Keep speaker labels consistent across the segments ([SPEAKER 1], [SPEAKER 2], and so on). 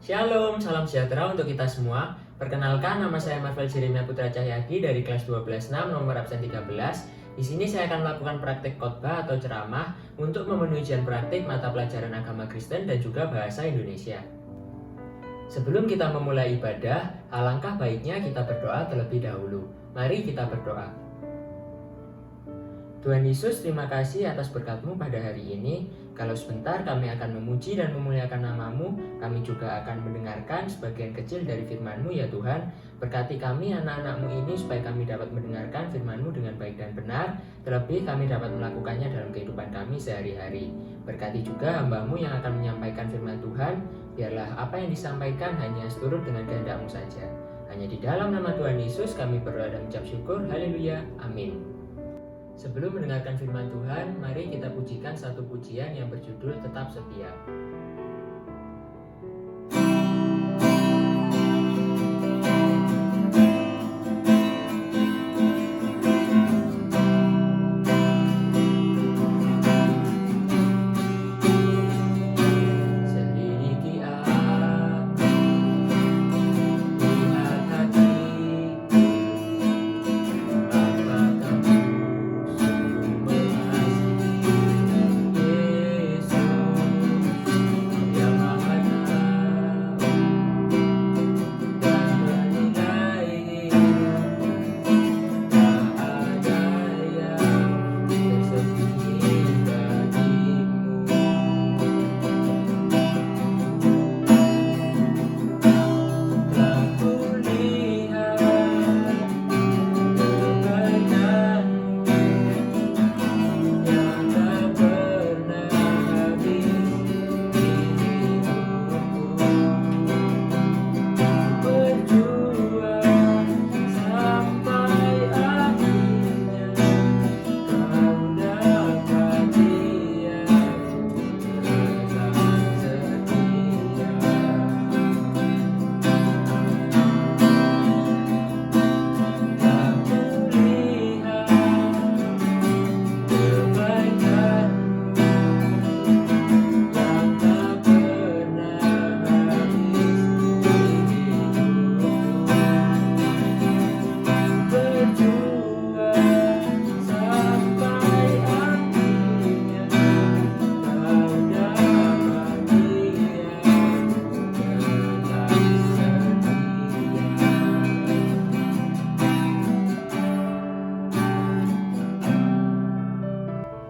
[SPEAKER 1] Shalom, salam sejahtera untuk kita semua. Perkenalkan, nama saya Marvel Jeremia Putra Cahyadi dari kelas 12-6 nomor absen 13. Di sini saya akan melakukan praktik khotbah atau ceramah untuk memenuhi ujian praktik mata pelajaran agama Kristen dan juga bahasa Indonesia. Sebelum kita memulai ibadah, alangkah baiknya kita berdoa terlebih dahulu. Mari kita berdoa. Tuhan Yesus, terima kasih atas berkat-Mu pada hari ini. Kalau sebentar kami akan memuji dan memuliakan nama-Mu, kami juga akan mendengarkan sebagian kecil dari firman-Mu ya Tuhan. Berkati kami anak-anak-Mu ini supaya kami dapat mendengarkan firman-Mu dengan baik dan benar, terlebih kami dapat melakukannya dalam kehidupan kami sehari-hari. Berkati juga hamba-Mu yang akan menyampaikan firman Tuhan, biarlah apa yang disampaikan hanya seturut dengan kehendak-Mu saja. Hanya di dalam nama Tuhan Yesus kami berdoa dan mengucap syukur. Haleluya. Amin. Sebelum mendengarkan firman Tuhan, mari kita pujikan satu pujian yang berjudul Tetap Setia.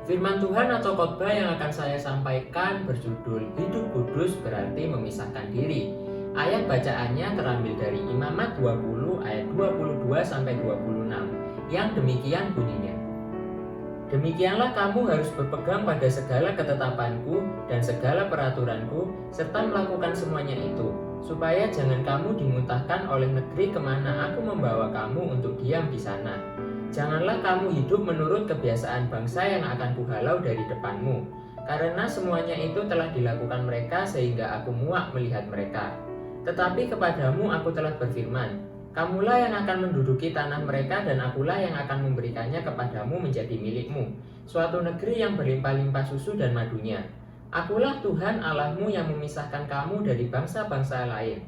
[SPEAKER 1] Firman Tuhan atau khotbah yang akan saya sampaikan berjudul Hidup Kudus berarti memisahkan diri. Ayat bacaannya terambil dari Imamat 20 ayat 22 sampai 26 yang demikian bunyinya. Demikianlah kamu harus berpegang pada segala ketetapanku dan segala peraturanku serta melakukan semuanya itu, supaya jangan kamu dimuntahkan oleh negeri kemana aku membawa kamu untuk diam di sana. Janganlah kamu hidup menurut kebiasaan bangsa yang akan kuhalau dari depanmu, karena semuanya itu telah dilakukan mereka sehingga aku muak melihat mereka. Tetapi kepadamu aku telah berfirman, kamulah yang akan menduduki tanah mereka dan akulah yang akan memberikannya kepadamu menjadi milikmu, suatu negeri yang berlimpah-limpah susu dan madunya. Akulah Tuhan Allahmu yang memisahkan kamu dari bangsa-bangsa lain.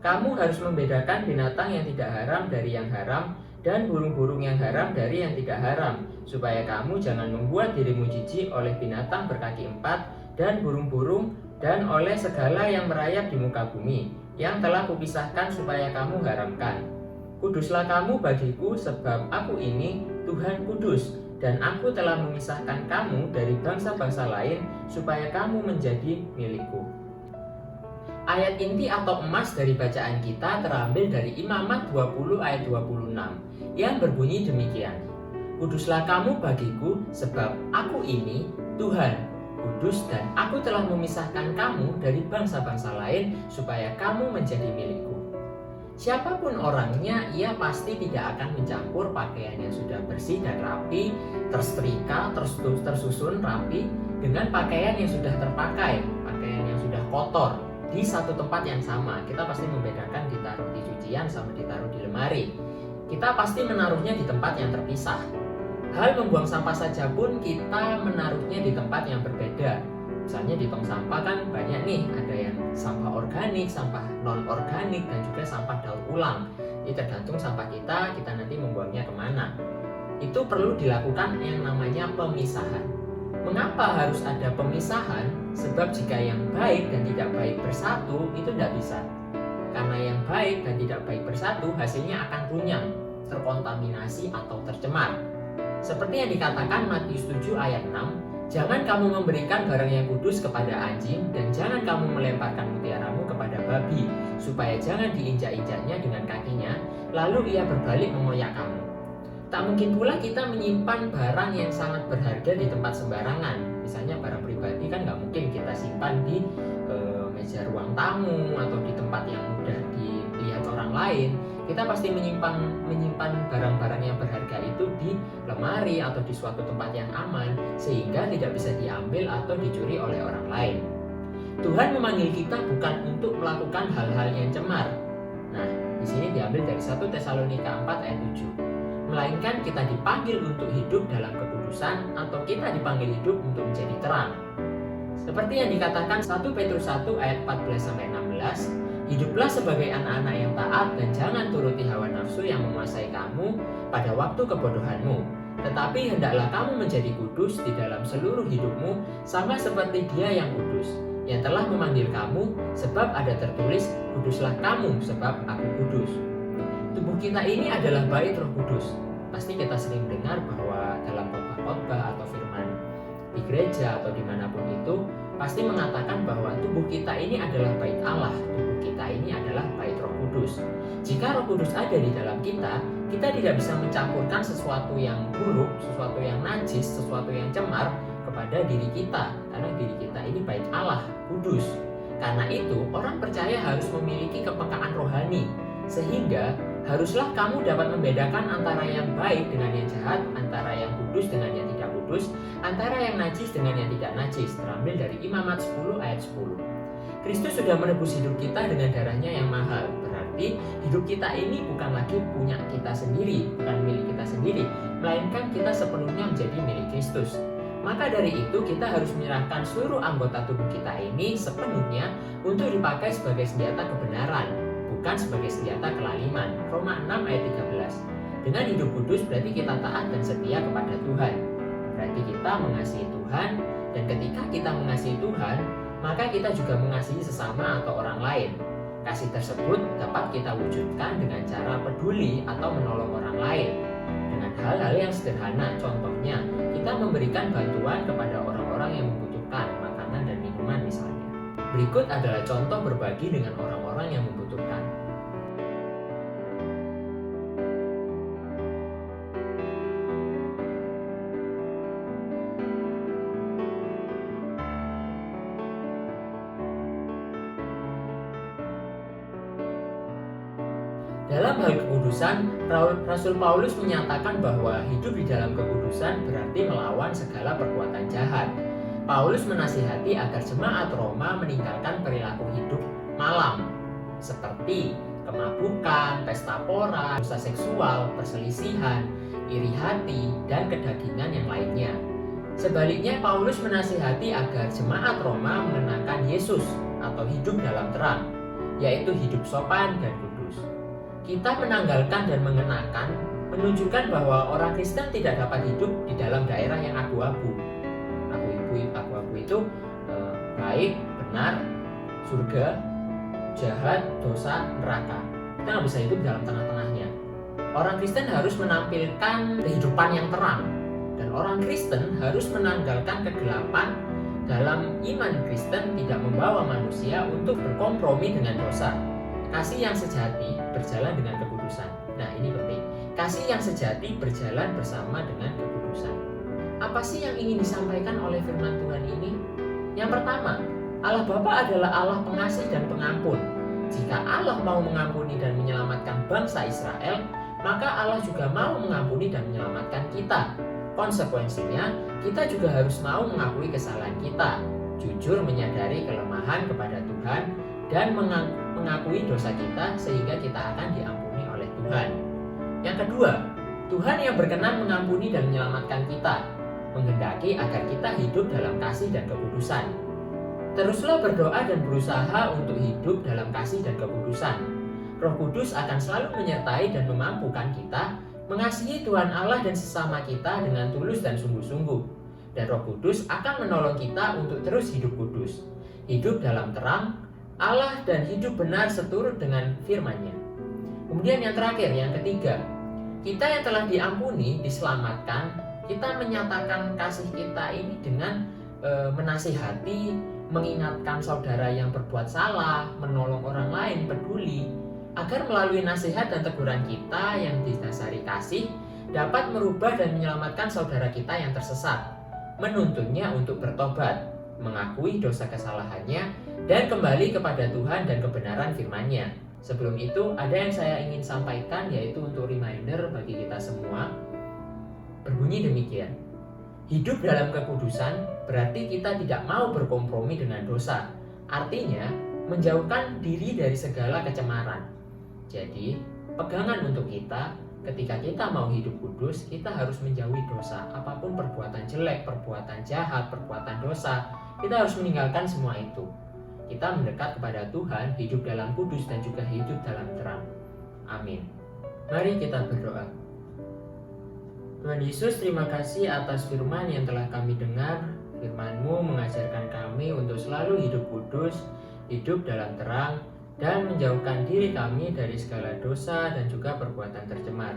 [SPEAKER 1] Kamu harus membedakan binatang yang tidak haram dari yang haram, dan burung-burung yang haram dari yang tidak haram, supaya kamu jangan membuat dirimu jijik oleh binatang berkaki empat dan burung-burung dan oleh segala yang merayap di muka bumi, yang telah kupisahkan supaya kamu haramkan. Kuduslah kamu bagiku, sebab aku ini Tuhan kudus, dan aku telah memisahkan kamu dari bangsa-bangsa lain, supaya kamu menjadi milikku. Ayat inti atau emas dari bacaan kita terambil dari Imamat 20 ayat 26 yang berbunyi demikian. Kuduslah kamu bagiku, sebab aku ini Tuhan kudus, dan aku telah memisahkan kamu dari bangsa-bangsa lain supaya kamu menjadi milikku. Siapapun orangnya, ia pasti tidak akan mencampur pakaian yang sudah bersih dan rapi, tersetrika, tersusun rapi dengan pakaian yang sudah terpakai, pakaian yang sudah kotor di satu tempat yang sama. Kita pasti membedakan ditaruh di cucian sama ditaruh di lemari. Kita pasti menaruhnya di tempat yang terpisah. Hal membuang sampah saja pun kita menaruhnya di tempat yang berbeda. Misalnya di tong sampah kan banyak nih, ada yang sampah organik, sampah non-organik, dan juga sampah daur ulang. Ini tergantung sampah kita nanti membuangnya kemana. Itu perlu dilakukan yang namanya pemisahan. Mengapa harus ada pemisahan? Sebab jika yang baik dan tidak baik bersatu, itu tidak bisa. Karena yang baik dan tidak baik bersatu, hasilnya akan runyam, terkontaminasi atau tercemar. Seperti yang dikatakan Matius 7 ayat 6, jangan kamu memberikan barang yang kudus kepada anjing, dan jangan kamu melemparkan mutiaramu kepada babi, supaya jangan diinjak-injaknya dengan kakinya, lalu ia berbalik mengoyak kamu. Tak mungkin pula kita menyimpan barang yang sangat berharga di tempat sembarangan. Misalnya barang pribadi kan nggak mungkin kita simpan di meja ruang tamu atau di tempat yang mudah dilihat orang lain. Kita pasti menyimpan barang-barang yang berharga itu di lemari atau di suatu tempat yang aman, sehingga tidak bisa diambil atau dicuri oleh orang lain. Tuhan memanggil kita bukan untuk melakukan hal-hal yang cemar. Nah, di sini diambil dari 1 Tesalonika 4 ayat 7. Melainkan kita dipanggil untuk hidup dalam kekudusan, atau kita dipanggil hidup untuk menjadi terang. Seperti yang dikatakan 1 Petrus 1 ayat 14-16, hiduplah sebagai anak-anak yang taat dan jangan turuti hawa nafsu yang menguasai kamu pada waktu kebodohanmu. Tetapi hendaklah kamu menjadi kudus di dalam seluruh hidupmu, sama seperti Dia yang kudus, yang telah memanggil kamu, sebab ada tertulis, kuduslah kamu sebab aku kudus. Tubuh kita ini adalah bait Roh Kudus. Pasti kita sering dengar bahwa dalam khotbah-khotbah atau firman di gereja atau dimanapun itu, pasti mengatakan bahwa tubuh kita ini adalah bait Allah. Tubuh kita ini adalah bait Roh Kudus. Jika Roh Kudus ada di dalam kita tidak bisa mencampurkan sesuatu yang buruk, sesuatu yang najis, sesuatu yang cemar kepada diri kita, karena diri kita ini bait Allah, kudus. Karena itu, orang percaya harus memiliki kepekaan rohani, sehingga haruslah kamu dapat membedakan antara yang baik dengan yang jahat, antara yang kudus dengan yang tidak kudus, antara yang najis dengan yang tidak najis. Terambil dari Imamat 10 ayat 10. Kristus sudah menebus hidup kita dengan darahnya yang mahal. Berarti hidup kita ini bukan lagi punya kita sendiri, bukan milik kita sendiri, melainkan kita sepenuhnya menjadi milik Kristus. Maka dari itu kita harus menyerahkan seluruh anggota tubuh kita ini sepenuhnya untuk dipakai sebagai senjata kebenaran, bukan sebagai senjata kelaliman. Roma 6 ayat 13. Dengan hidup kudus berarti kita taat dan setia kepada Tuhan. Berarti kita mengasihi Tuhan, dan ketika kita mengasihi Tuhan, maka kita juga mengasihi sesama atau orang lain. Kasih tersebut dapat kita wujudkan dengan cara peduli atau menolong orang lain. Dengan hal-hal yang sederhana, contohnya kita memberikan bantuan kepada orang-orang yang membutuhkan makanan dan minuman misalnya. Berikut adalah contoh berbagi dengan orang-orang yang membutuhkan. Dalam hal kekudusan, Rasul Paulus menyatakan bahwa hidup di dalam kekudusan berarti melawan segala perbuatan jahat. Paulus menasihati agar jemaat Roma meninggalkan perilaku hidup malam, seperti kemabukan, pesta pora, dosa seksual, perselisihan, iri hati, dan kedagingan yang lainnya. Sebaliknya, Paulus menasihati agar jemaat Roma mengenakan Yesus atau hidup dalam terang, yaitu hidup sopan dan kudus. Kita menanggalkan dan mengenakan menunjukkan bahwa orang Kristen tidak dapat hidup di dalam daerah yang abu-abu. Abu-abu itu baik, benar, surga, jahat, dosa, neraka. Kita nggak bisa hidup dalam tengah-tengahnya. Orang Kristen harus menampilkan kehidupan yang terang, dan orang Kristen harus menanggalkan kegelapan. Dalam iman Kristen tidak membawa manusia untuk berkompromi dengan dosa. Kasih yang sejati berjalan dengan kekudusan. Nah, ini penting. Kasih yang sejati berjalan bersama dengan kekudusan. Apa sih yang ingin disampaikan oleh firman Tuhan ini? Yang pertama, Allah Bapa adalah Allah pengasih dan pengampun. Jika Allah mau mengampuni dan menyelamatkan bangsa Israel, maka Allah juga mau mengampuni dan menyelamatkan kita. Konsekuensinya, kita juga harus mau mengakui kesalahan kita, jujur menyadari kelemahan kepada Tuhan, dan mengakui dosa kita sehingga kita akan diampuni oleh Tuhan. Yang kedua, Tuhan yang berkenan mengampuni dan menyelamatkan kita, menghendaki agar kita hidup dalam kasih dan kekudusan. Teruslah berdoa dan berusaha untuk hidup dalam kasih dan kekudusan. Roh Kudus akan selalu menyertai dan memampukan kita mengasihi Tuhan Allah dan sesama kita dengan tulus dan sungguh-sungguh. Dan Roh Kudus akan menolong kita untuk terus hidup kudus, hidup dalam terang Allah dan hidup benar seturut dengan firman-Nya. Kemudian yang terakhir, yang ketiga, kita yang telah diampuni, diselamatkan, kita menyatakan kasih kita ini dengan menasihati, mengingatkan saudara yang berbuat salah, menolong orang lain, peduli, agar melalui nasihat dan teguran kita yang didasari kasih dapat merubah dan menyelamatkan saudara kita yang tersesat, menuntunnya untuk bertobat, mengakui dosa kesalahannya, dan kembali kepada Tuhan dan kebenaran firman-Nya. Sebelum itu, ada yang saya ingin sampaikan, yaitu untuk reminder bagi kita semua. Berbunyi demikian: hidup dalam kekudusan berarti kita tidak mau berkompromi dengan dosa. Artinya, menjauhkan diri dari segala kecemaran. Jadi, pegangan untuk kita, ketika kita mau hidup kudus, kita harus menjauhi dosa. Apapun perbuatan jelek, perbuatan jahat, perbuatan dosa, kita harus meninggalkan semua itu. Kita mendekat kepada Tuhan, hidup dalam kudus dan juga hidup dalam terang. Amin. Mari kita berdoa. Tuhan Yesus, terima kasih atas firman yang telah kami dengar. Firman-Mu mengajarkan kami untuk selalu hidup kudus, hidup dalam terang, dan menjauhkan diri kami dari segala dosa dan juga perbuatan tercemar.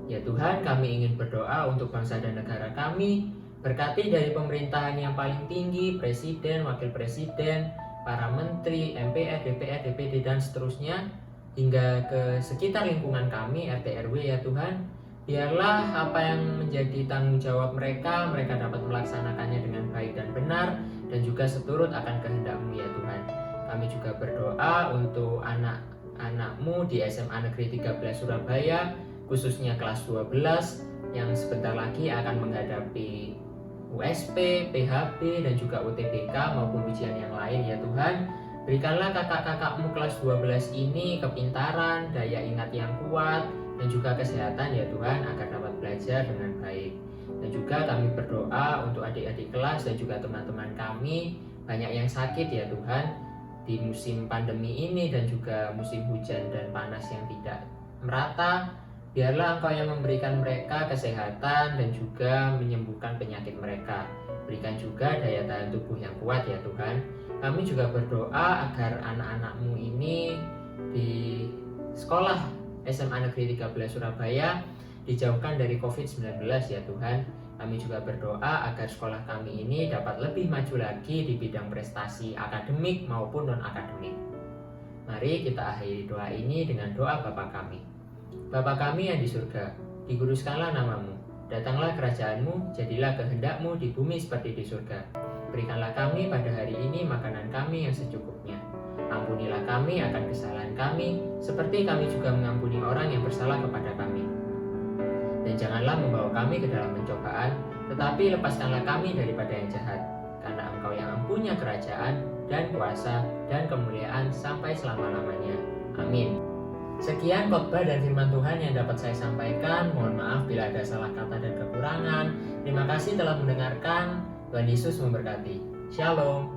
[SPEAKER 1] Ya Tuhan, kami ingin berdoa untuk bangsa dan negara kami. Berkati dari pemerintahan yang paling tinggi, presiden, wakil presiden, para menteri, MPR, DPR, DPD, dan seterusnya, hingga ke sekitar lingkungan kami, RT RW ya Tuhan. Biarlah apa yang menjadi tanggung jawab mereka dapat melaksanakannya dengan baik dan benar, dan juga seturut akan kehendak-Mu ya Tuhan. Kami juga berdoa untuk anak-anak-Mu di SMA Negeri 13 Surabaya, khususnya kelas 12, yang sebentar lagi akan menghadapi USP, PHB, dan juga UTBK maupun ujian yang lain ya Tuhan. Berikanlah kakak-kakak-Mu kelas 12 ini kepintaran, daya ingat yang kuat, dan juga kesehatan ya Tuhan, agar dapat belajar dengan baik. Dan juga kami berdoa untuk adik-adik kelas dan juga teman-teman kami, banyak yang sakit ya Tuhan di musim pandemi ini dan juga musim hujan dan panas yang tidak merata. Biarlah Engkau yang memberikan mereka kesehatan dan juga menyembuhkan penyakit mereka. Berikan juga daya tahan tubuh yang kuat ya Tuhan. Kami juga berdoa agar anak-anak-Mu ini di sekolah SMA Negeri 13 Surabaya dijauhkan dari COVID-19 ya Tuhan. Kami juga berdoa agar sekolah kami ini dapat lebih maju lagi di bidang prestasi akademik maupun non-akademik. Mari kita akhiri doa ini dengan doa Bapa kami. Bapa kami yang di surga, dikuduskanlah nama-Mu. Datanglah kerajaan-Mu, jadilah kehendak-Mu di bumi seperti di surga. Berikanlah kami pada hari ini makanan kami yang secukupnya. Ampunilah kami akan kesalahan kami, seperti kami juga mengampuni orang yang bersalah kepada kami. Dan janganlah membawa kami ke dalam pencobaan, tetapi lepaskanlah kami daripada yang jahat. Karena Engkau yang punya kerajaan, dan kuasa, dan kemuliaan sampai selama-lamanya. Amin. Sekian khotbah dan firman Tuhan yang dapat saya sampaikan. Mohon maaf bila ada salah kata dan kekurangan. Terima kasih telah mendengarkan. Tuhan Yesus memberkati. Shalom.